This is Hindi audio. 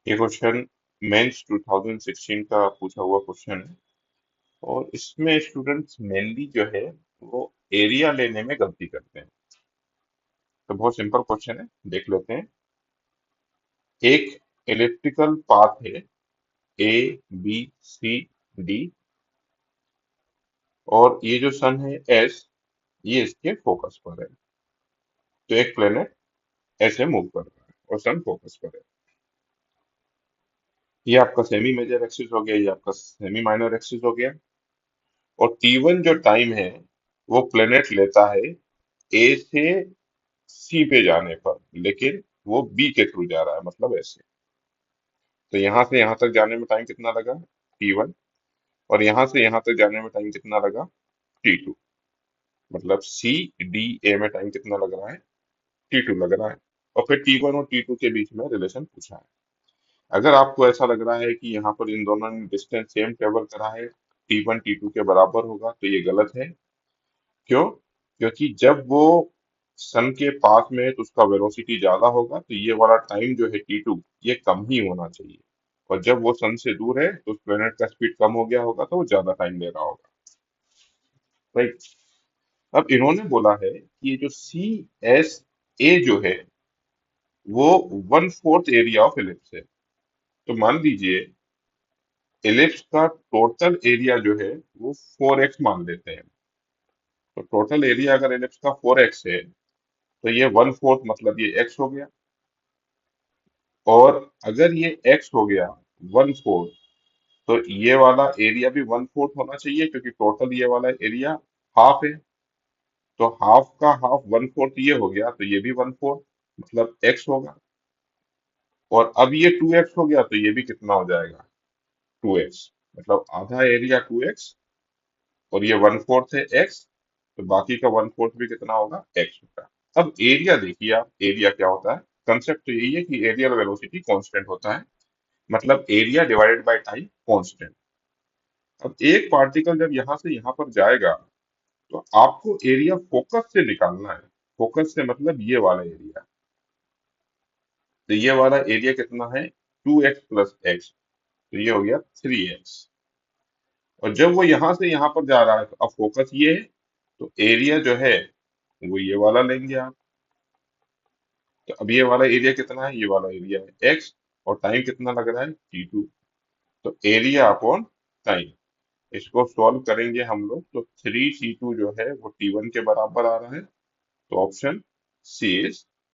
ये क्वेश्चन मेंस 2016 का पूछा हुआ क्वेश्चन है। और इसमें स्टूडेंट्स मेनली जो है वो एरिया लेने में गलती करते हैं। तो बहुत सिंपल क्वेश्चन है, देख लेते हैं। एक इलेक्ट्रिकल पाथ है, ए बी सी डी, और ये जो सन है एस, ये इसके फोकस पर है। तो एक प्लेनेट ऐसे मूव कर रहा है और सन फोकस पर है। ये आपका सेमी मेजर एक्सिस हो गया, ये आपका सेमी माइनर एक्सिस हो गया। और T1 जो टाइम है वो प्लेनेट लेता है ए से सी पे जाने पर, लेकिन वो बी के थ्रू जा रहा है, मतलब ऐसे। तो यहाँ से यहाँ तक जाने में टाइम कितना लगा? T1। और यहाँ से यहाँ तक जाने में टाइम कितना लगा? T2। मतलब सी डी ए में टाइम कितना लग रहा है? T2 लग रहा है। और फिर T1 और T2 के बीच में रिलेशन पूछा है। अगर आपको ऐसा लग रहा है कि यहाँ पर इन दोनों ने डिस्टेंस सेम ट्रेवल करा है, T1 T2 के बराबर होगा, तो ये गलत है। क्यों? क्योंकि जब वो सन के पास में है तो उसका वेलोसिटी ज्यादा होगा, तो ये वाला टाइम जो है T2, ये कम ही होना चाहिए। और जब वो सन से दूर है तो उस प्लेनेट का स्पीड कम हो गया होगा, तो वो ज्यादा टाइम ले रहा होगा। राइट। अब इन्होंने बोला है कि ये जो सी एस ए जो है वो 1/4 एरिया ऑफ एलिप्स है। तो मान लीजिए एलिप्स का टोटल एरिया जो है वो 4x मान लेते हैं। तो टोटल एरिया अगर एलिप्स का 4x है, तो ये 1/4 मतलब ये x हो गया। और अगर ये x हो गया 1/4, तो ये वाला एरिया भी 1/4 होना चाहिए, क्योंकि टोटल ये वाला एरिया हाफ है। तो हाफ का हाफ 1/4 ये हो गया, तो ये भी 1/4 मतलब x होगा। और अब ये 2x हो गया, तो ये भी कितना हो जाएगा? 2x। मतलब आधा एरिया 2x, और ये 1/4 है x, तो बाकी का 1/4 भी कितना होगा? x होगा। अब एरिया देखिए आप, एरिया क्या होता है? कंसेप्ट तो यही है कि एरियल वेलोसिटी कांस्टेंट होता है, मतलब area divided by time constant. अब एक पार्टिकल जब यहां से यहां पर जाएगा, तो आपको एरिया फोकस से निकालना है। फोकस से मतलब ये वाला एरिया। तो ये वाला एरिया कितना है? 2x+x। तो ये हो गया 3x। और जब वो यहां से यहां पर जा रहा है, तो अब फोकस ये है, तो एरिया जो है वो ये वाला लेंगे आप। तो अब ये वाला एरिया कितना है? ये वाला एरिया है x। और टाइम कितना लग रहा है? T2। तो एरिया अपॉन टाइम, इसको सॉल्व करेंगे हम लोग, तो 3T2 जो है वो T1 के बराबर आ रहा है। तो ऑप्शन सी इज